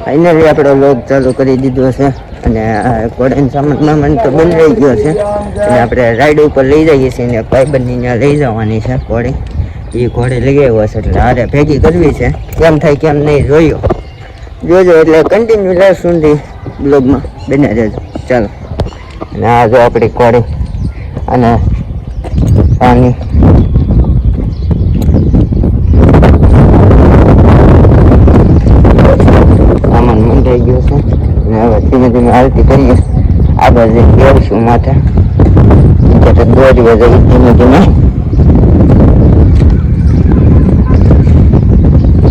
Finally આપણો લોક ચાલુ કરી દીધો છે અને ઘોડાનો સામાન તો બંધ રહી ગયો છે અને આપણે રાઈડ ઉપર લઈ જઈએ છીએ અને ભાઈબંધની ત્યાં લઈ જવાની છે ઘોડે. એ ઘોડે લઈ આવ્યો છે એટલે હારે ભેગી કરવી છે. કેમ થાય કેમ નહીં જોજો એટલે કન્ટિન્યુ લાવ સુધી બ્લોગમાં બને રહેજો. ચાલો અને આ જો આપણી ઘોડી અને પાણી સામાન મંડાઈ ગયો છે અને હવે ધીમે ધીમે આરતી કરીએ. આગળ જઈને બેસીશું માથે દોડી જઈએ ધીમે ધીમે,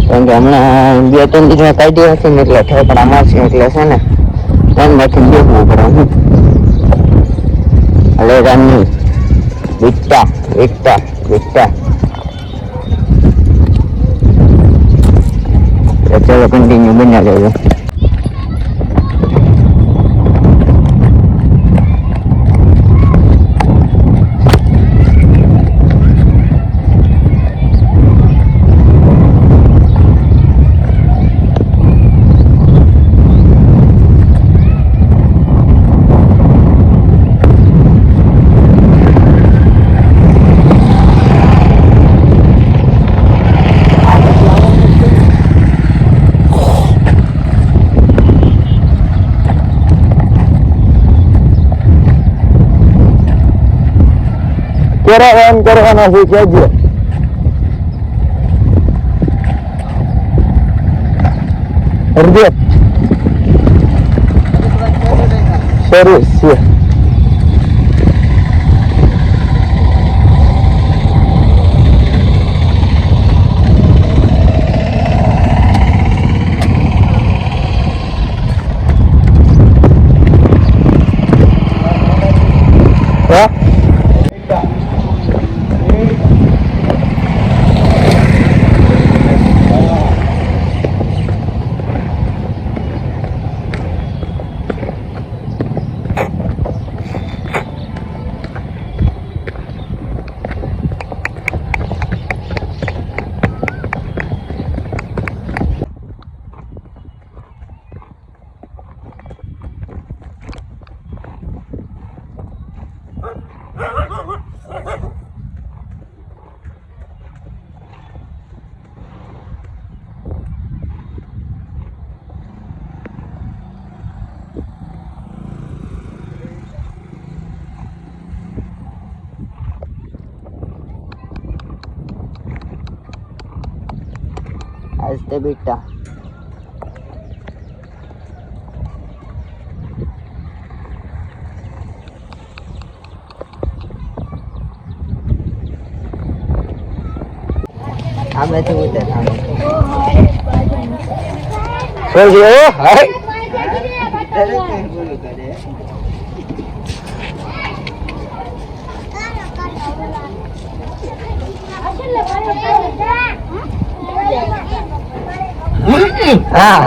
કારણ કે હમણાં 2-3 દિવસમાં કાઢી હશે ને એટલે ઠેકડા મારશે એટલે છે ને ધ્યાનમાંથી બેસવું પડે. હલે રામની વિકતા ચલો કન્ટિન્યુ બન્યા રહેજો. કેરાવાન કરવાના છે કહેજો. હરદેવ સરસ છે. आस्ते बेटा आमे तो उधर सो जो हाय हाँ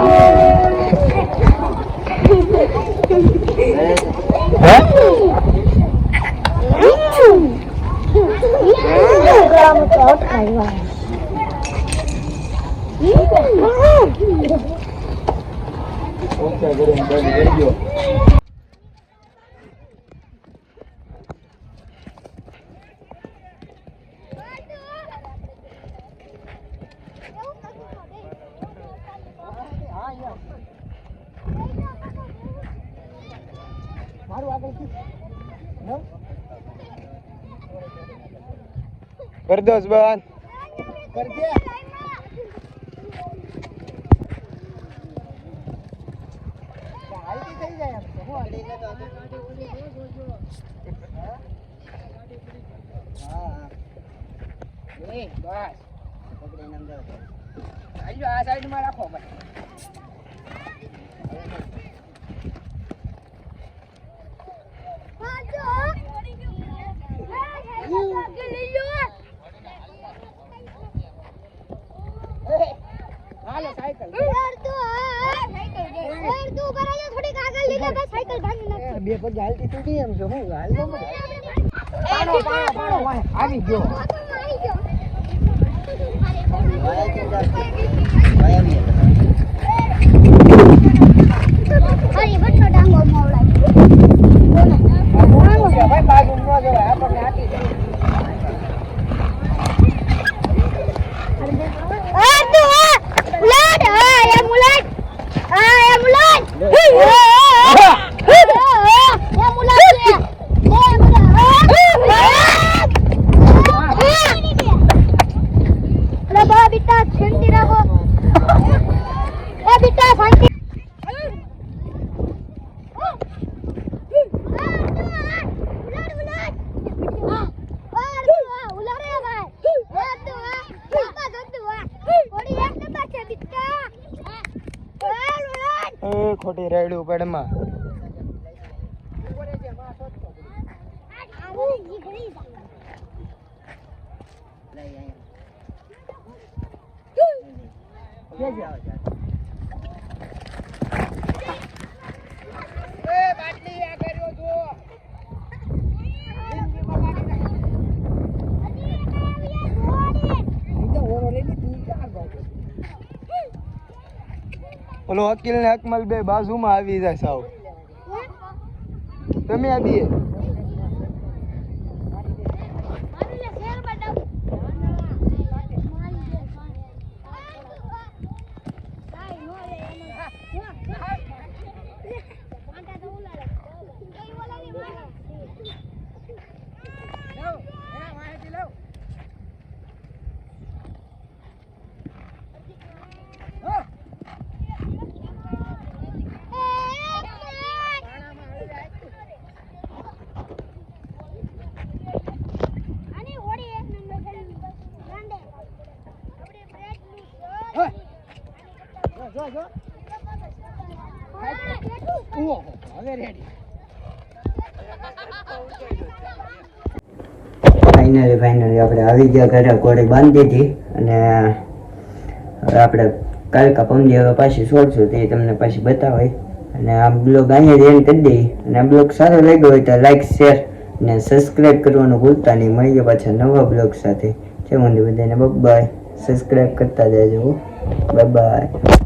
कर दो जुबान कर दिया થઈ જાય એમ તો હું લેને તો હા એ બસ પકડીને અંદર આજો આ સાઈડમાં રાખો બસ બે પગ હાલતી તૂટી એમ છો હું હાલ આવી ગયો હરી બટનો ડાંગો મોવલાય ભાઈ બાજુ ન જવાય આપણને આટી દે ઉલાડ એમ ઉલાડ એમ ઉલાડ બેટા શાંતિ રાખો એ બેટા શાંતિ ખોટી રેડું પડમાં ઓલો અકીલ ને અકમલ બે બાજુમાં આવી જાય સાવ તમે આવીએ ફાઇનલી આપણે આવી ગયા ઘરે ઘોડી બાંધી હતી અને હવે આપણે કાલકા પમદી હવે પાછી છોડશું તે તમને પાછી બતાવાય અને આ બ્લોગ અહીંયા એન્ડ કરી દઈએ અને આ બ્લોગ સારો લાગ્યો હોય તો લાઈક શેર અને સબસ્ક્રાઈબ કરવાનું ભૂલતા નહીં. મળીએ પાછા નવા બ્લોગ સાથે. જય મંદી બધાને બાય. સબસ્ક્રાઈબ કરતા જજો. બાય.